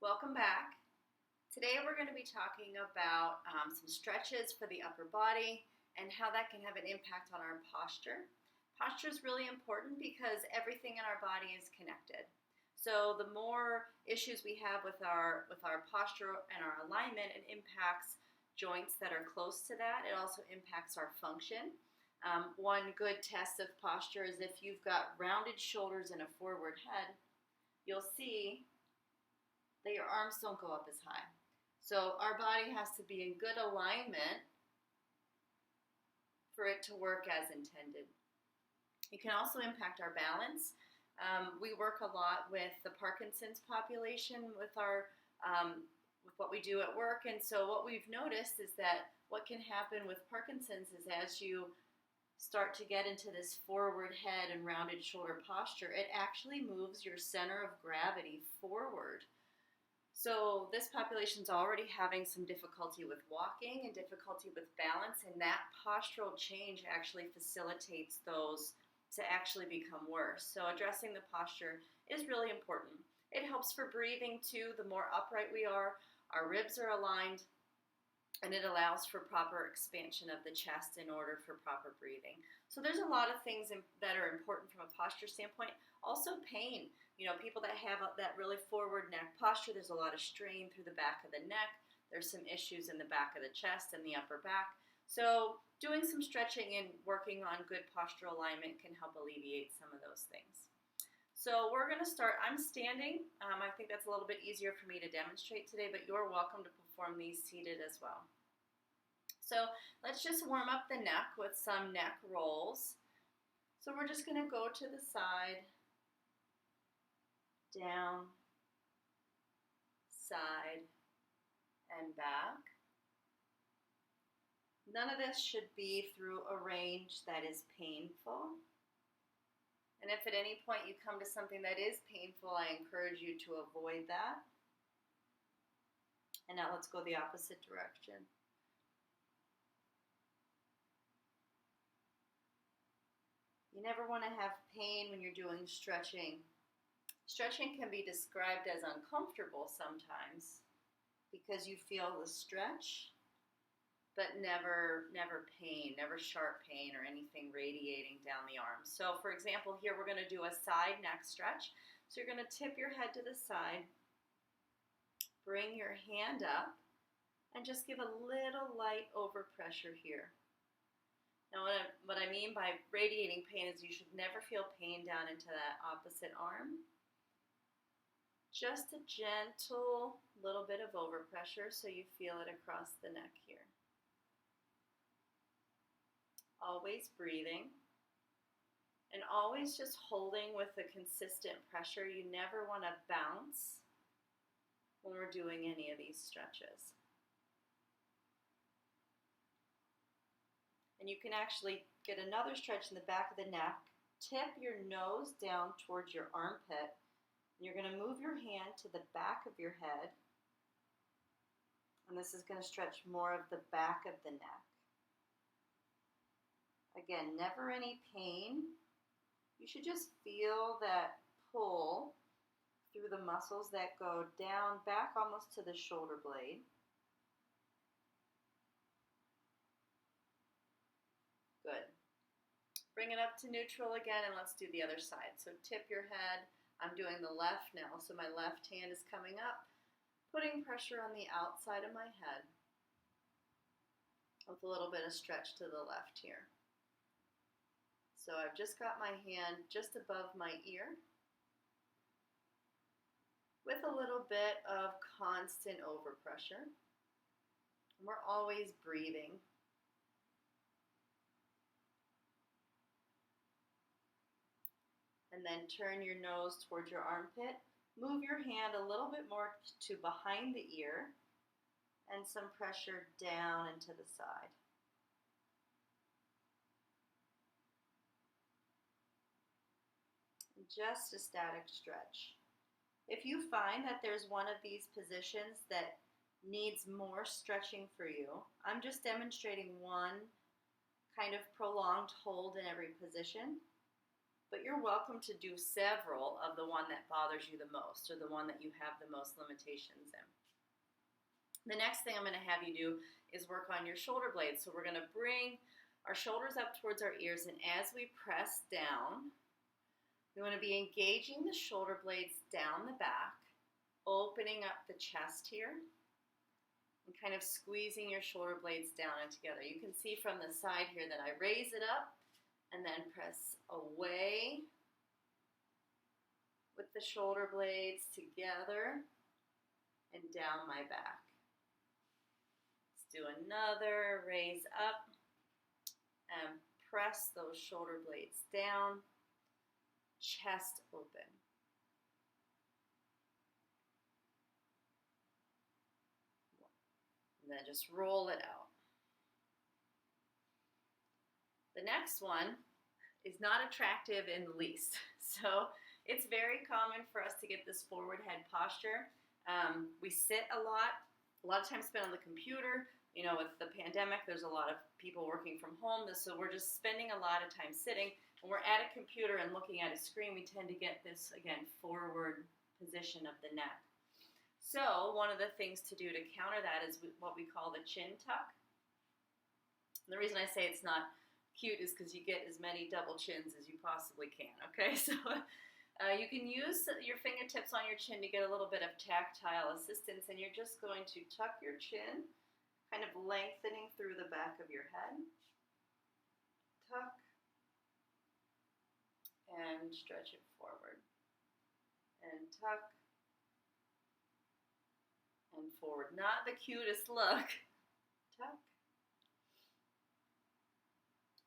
Welcome back. Today we're going to be talking about some stretches for the upper body and how that can have an impact on our posture. Posture is really important because everything in our body is connected. So the more issues we have with our posture and our alignment, it impacts joints that are close to that. It also impacts our function. One good test of posture is if you've got rounded shoulders and a forward head, you'll see that your arms don't go up as high. So our body has to be in good alignment for it to work as intended. It can also impact our balance. We work a lot with the Parkinson's population with with what we do at work, and so what we've noticed is that what can happen with Parkinson's is as you start to get into this forward head and rounded shoulder posture, it actually moves your center of gravity forward. So this population's already having some difficulty with walking and difficulty with balance, and that postural change actually facilitates those to actually become worse. So addressing the posture is really important. It helps for breathing too. The more upright we are, our ribs are aligned, and it allows for proper expansion of the chest in order for proper breathing. So there's a lot of things that are important from a posture standpoint. Also pain. People that have that really forward neck posture, there's a lot of strain through the back of the neck. There's some issues in the back of the chest and the upper back. So doing some stretching and working on good postural alignment can help alleviate some of those things. So we're going to start. I'm standing. I think that's a little bit easier for me to demonstrate today, but you're welcome to perform these seated as well. So let's just warm up the neck with some neck rolls. So we're just going to go to the side, down, side, and back. None of this should be through a range that is painful. And if at any point you come to something that is painful, I encourage you to avoid that. And now let's go the opposite direction. You never want to have pain when you're doing stretching. Stretching can be described as uncomfortable sometimes because you feel the stretch, but never pain, never sharp pain or anything radiating down the arms. So for example, here we're going to do a side neck stretch. So you're going to tip your head to the side, bring your hand up, and just give a little light overpressure here. Now what I mean by radiating pain is you should never feel pain down into that opposite arm. Just a gentle little bit of overpressure so you feel it across the neck here. Always breathing and always just holding with a consistent pressure. You never want to bounce when we're doing any of these stretches. And you can actually get another stretch in the back of the neck. Tip your nose down towards your armpit. You're going to move your hand to the back of your head, and this is going to stretch more of the back of the neck. Again, never any pain. You should just feel that pull through the muscles that go down, back almost to the shoulder blade. Good. Bring it up to neutral again, and let's do the other side. So tip your head. I'm doing the left now, so my left hand is coming up, putting pressure on the outside of my head with a little bit of stretch to the left here. So I've just got my hand just above my ear with a little bit of constant overpressure. And we're always breathing. And then turn your nose towards your armpit. Move your hand a little bit more to behind the ear and some pressure down and to the side. Just a static stretch. If you find that there's one of these positions that needs more stretching for you, I'm just demonstrating one kind of prolonged hold in every position. but you're welcome to do several of the one that bothers you the most or the one that you have the most limitations in. The next thing I'm going to have you do is work on your shoulder blades. So we're going to bring our shoulders up towards our ears, and as we press down, we want to be engaging the shoulder blades down the back, opening up the chest here, and kind of squeezing your shoulder blades down and together. You can see from the side here that I raise it up and then press away with the shoulder blades together and down my back. Let's do another, raise up and press those shoulder blades down, chest open. And then just roll it out. The next one is not attractive in the least. So it's very common for us to get this forward head posture. We sit a lot of time spent on the computer. You know, with the pandemic, there's a lot of people working from home, so we're just spending a lot of time sitting. When we're at a computer and looking at a screen, we tend to get this, again, forward position of the neck. So one of the things to do to counter that is what we call the chin tuck. And the reason I say it's not cute is because you get as many double chins as you possibly can, okay? So you can use your fingertips on your chin to get a little bit of tactile assistance, and you're just going to tuck your chin, kind of lengthening through the back of your head. Tuck. And stretch it forward. And tuck. And forward. Not the cutest look. Tuck.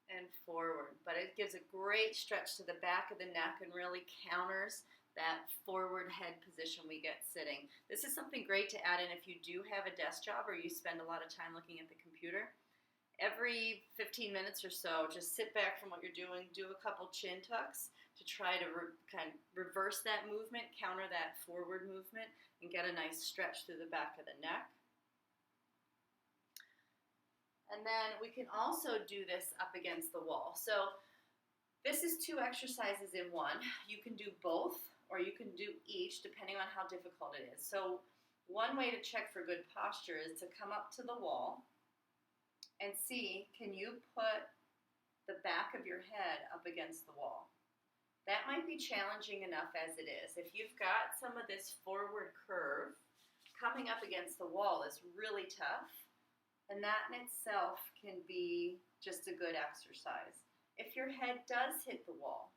And forward. But it gives a great stretch to the back of the neck and really counters that forward head position we get sitting. This is something great to add in if you do have a desk job or you spend a lot of time looking at the computer. Every 15 minutes or so, just sit back from what you're doing, do a couple chin tucks to try to kind of reverse that movement, counter that forward movement, and get a nice stretch through the back of the neck. And then we can also do this up against the wall. So this is 2 exercises in one. You can do both, or you can do each, depending on how difficult it is. So one way to check for good posture is to come up to the wall and see, can you put the back of your head up against the wall? That might be challenging enough as it is. If you've got some of this forward curve, coming up against the wall is really tough, and that in itself can be just a good exercise. If your head does hit the wall,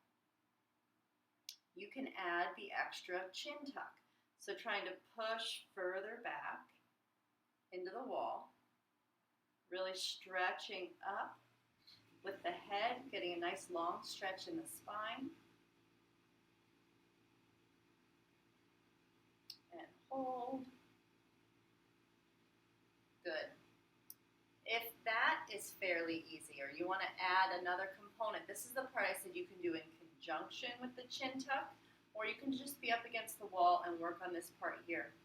you can add the extra chin tuck. So trying to push further back into the wall, really stretching up with the head, getting a nice long stretch in the spine. And hold. Good. If that is fairly easy, or you want to add another component, this is the part I said you can do in conjunction with the chin tuck, or you can just be up against the wall and work on this part here.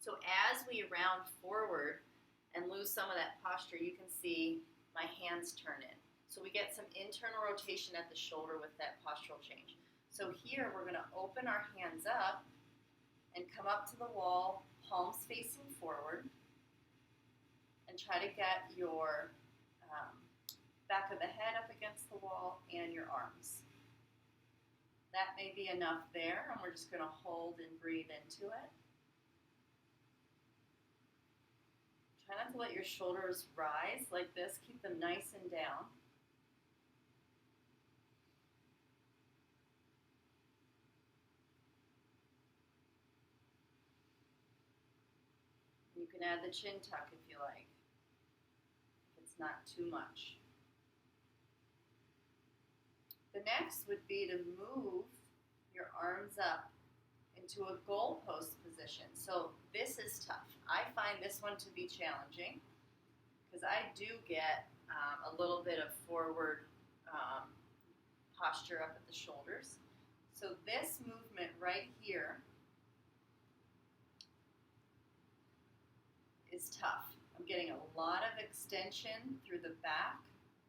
So as we round forward and lose some of that posture, you can see my hands turn in. So we get some internal rotation at the shoulder with that postural change. So here we're going to open our hands up and come up to the wall, palms facing forward, and try to get your back of the head up against the wall and your arms. That may be enough there, and we're just going to hold and breathe into it. Try not to let your shoulders rise like this. Keep them nice and down. You can add the chin tuck if you like, if it's not too much. The next would be to move your arms up into a goalpost position. So this is tough. I find this one to be challenging because I do get a little bit of forward posture up at the shoulders. So this movement right here is tough. I'm getting a lot of extension through the back,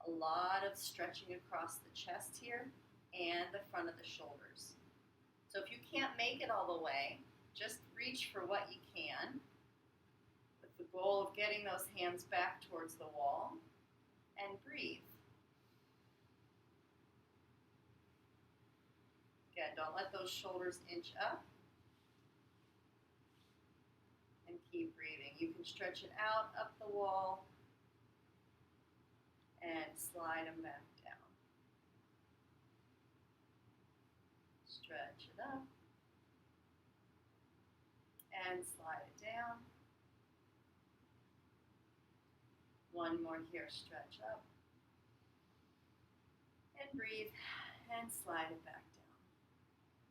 a lot of stretching across the chest here, and the front of the shoulders. So if you can't make it all the way, just reach for what you can with the goal of getting those hands back towards the wall and breathe. Again, don't let those shoulders inch up and keep breathing. You can stretch it out up the wall and slide them back down. Stretch it up and slide it down. One more here, stretch up and breathe and slide it back down.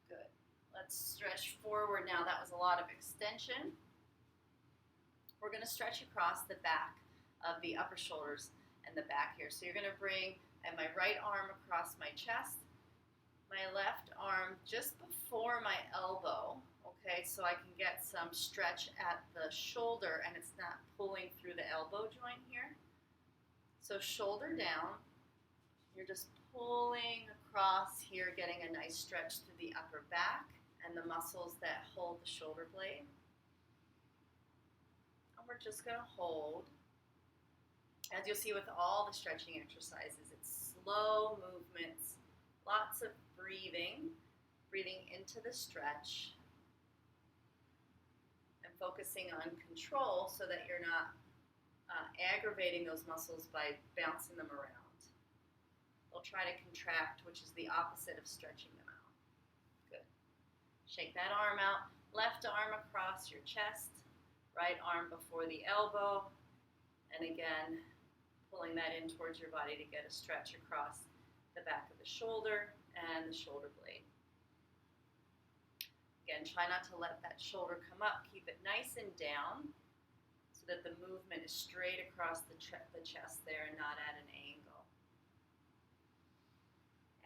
Good. Let's stretch forward now. That was a lot of extension. We're going to stretch across the back of the upper shoulders and the back here. So you're going to bring my right arm across my chest, my left arm just before my elbow, okay, so I can get some stretch at the shoulder and it's not pulling through the elbow joint here. So shoulder down, you're just pulling across here, getting a nice stretch through the upper back and the muscles that hold the shoulder blade. And we're just going to hold. As you'll see with all the stretching exercises, it's slow movements, lots of breathing into the stretch, and focusing on control so that you're not aggravating those muscles by bouncing them around. They'll try to contract, which is the opposite of stretching them out. Good. Shake that arm out, left arm across your chest, right arm before the elbow, and again, pulling that in towards your body to get a stretch across the back of the shoulder and the shoulder blade. Again, try not to let that shoulder come up. Keep it nice and down so that the movement is straight across the chest there and not at an angle.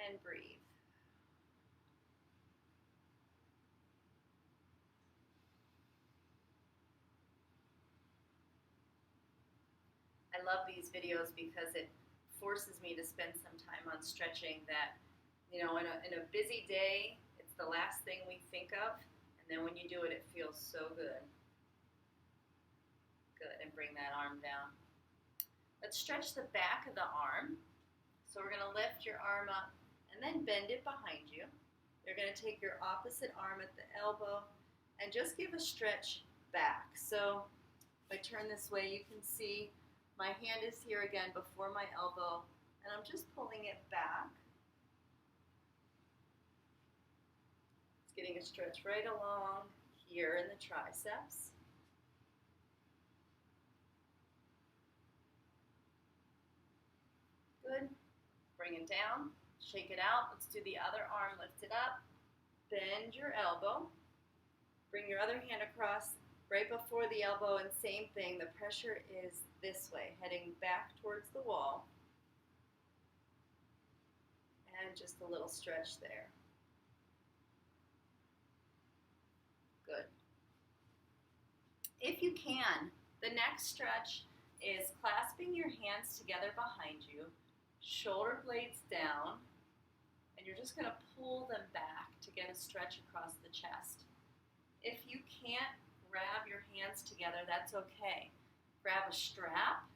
And breathe. I love these videos because it forces me to spend some time on stretching that, you know, in a busy day, it's the last thing we think of, and then when you do it, it feels so good. Good, and bring that arm down. Let's stretch the back of the arm. So we're going to lift your arm up and then bend it behind you. You're going to take your opposite arm at the elbow and just give a stretch back. So if I turn this way, you can see my hand is here again before my elbow, and I'm just pulling it back. It's getting a stretch right along here in the triceps. Good. Bring it down, shake it out. Let's do the other arm, lift it up, bend your elbow, bring your other hand across right before the elbow, and same thing, the pressure is this way, heading back towards the wall, and just a little stretch there. Good. If you can, the next stretch is clasping your hands together behind you, shoulder blades down, and you're just going to pull them back to get a stretch across the chest. If you can't grab your hands together, that's okay. Grab a strap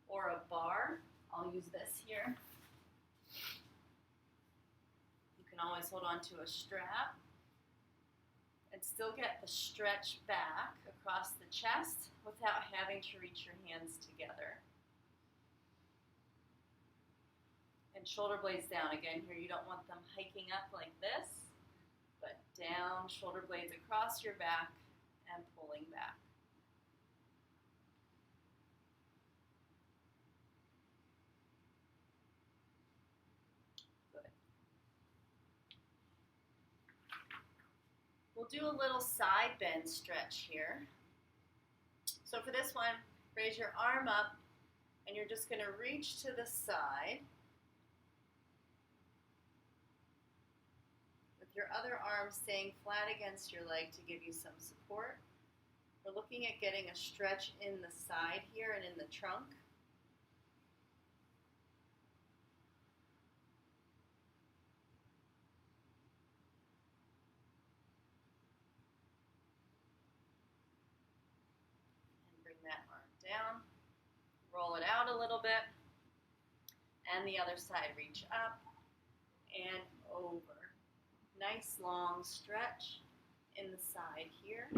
or a bar. I'll use this here. You can always hold on to a strap and still get the stretch back across the chest without having to reach your hands together. And shoulder blades down. Again, here you don't want them hiking up like this, but down, shoulder blades across your back and pulling back. Good. We'll do a little side bend stretch here. So for this one, raise your arm up and you're just going to reach to the side. Your other arm staying flat against your leg to give you some support. We're looking at getting a stretch in the side here and in the trunk. down, roll it out a little bit, and the other side, reach up and over. Nice long stretch in the side here.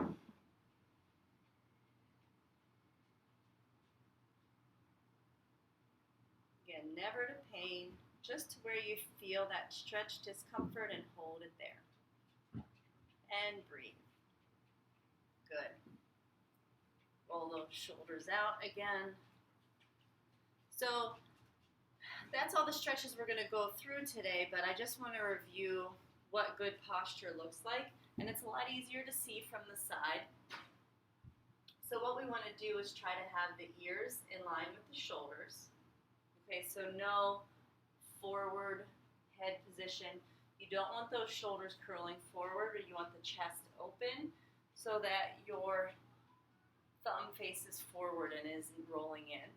Again, never to pain, just to where you feel that stretch discomfort, and hold it there. And breathe. Good. Roll those shoulders out again. So that's all the stretches we're going to go through today, but I just want to review what good posture looks like, and it's a lot easier to see from the side. So what we want to do is try to have the ears in line with the shoulders. Okay, so no forward head position. You don't want those shoulders curling forward, or you want the chest open so that your thumb faces forward and isn't rolling in.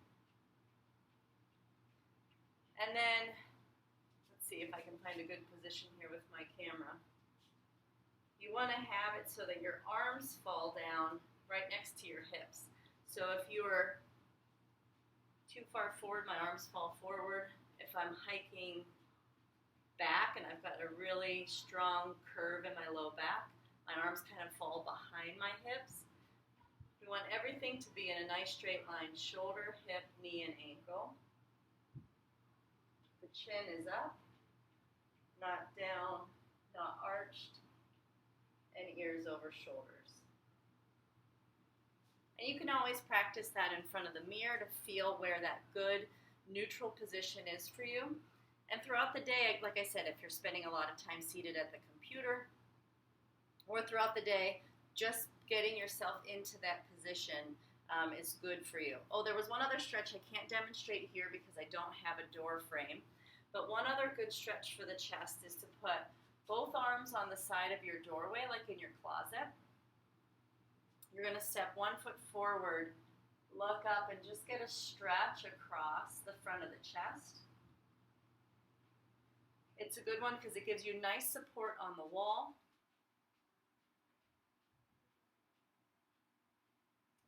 And then, let's see if I can find a good position here with my camera. You want to have it so that your arms fall down right next to your hips. So if you are too far forward, my arms fall forward. If I'm hiking back and I've got a really strong curve in my low back, my arms kind of fall behind my hips. We want everything to be in a nice straight line, shoulder, hip, knee, and ankle. The chin is up, not down, not arched, and ears over shoulders. And you can always practice that in front of the mirror to feel where that good neutral position is for you. And throughout the day, like I said, if you're spending a lot of time seated at the computer, or throughout the day, just getting yourself into that position is good for you. Oh, there was one other stretch I can't demonstrate here because I don't have a door frame. But one other good stretch for the chest is to put both arms on the side of your doorway, like in your closet. You're going to step 1 foot forward, look up, and just get a stretch across the front of the chest. It's a good one because it gives you nice support on the wall.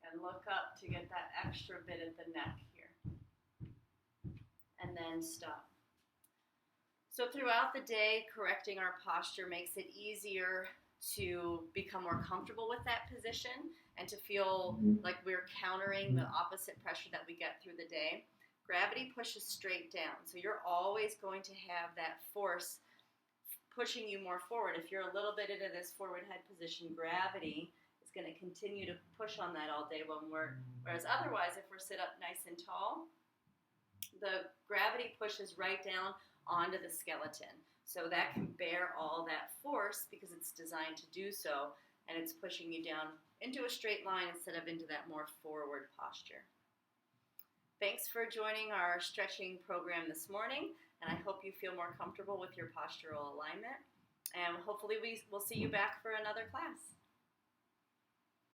And look up to get that extra bit at the neck here. And then stop. So throughout the day, correcting our posture makes it easier to become more comfortable with that position and to feel like we're countering the opposite pressure that we get through the day. Gravity pushes straight down, so you're always going to have that force pushing you more forward. If you're a little bit into this forward head position, gravity is going to continue to push on that all day whereas otherwise, if we're sit up nice and tall, the gravity pushes right down onto the skeleton. So that can bear all that force because it's designed to do so, and it's pushing you down into a straight line instead of into that more forward posture. Thanks for joining our stretching program this morning, and I hope you feel more comfortable with your postural alignment. And hopefully we'll see you back for another class.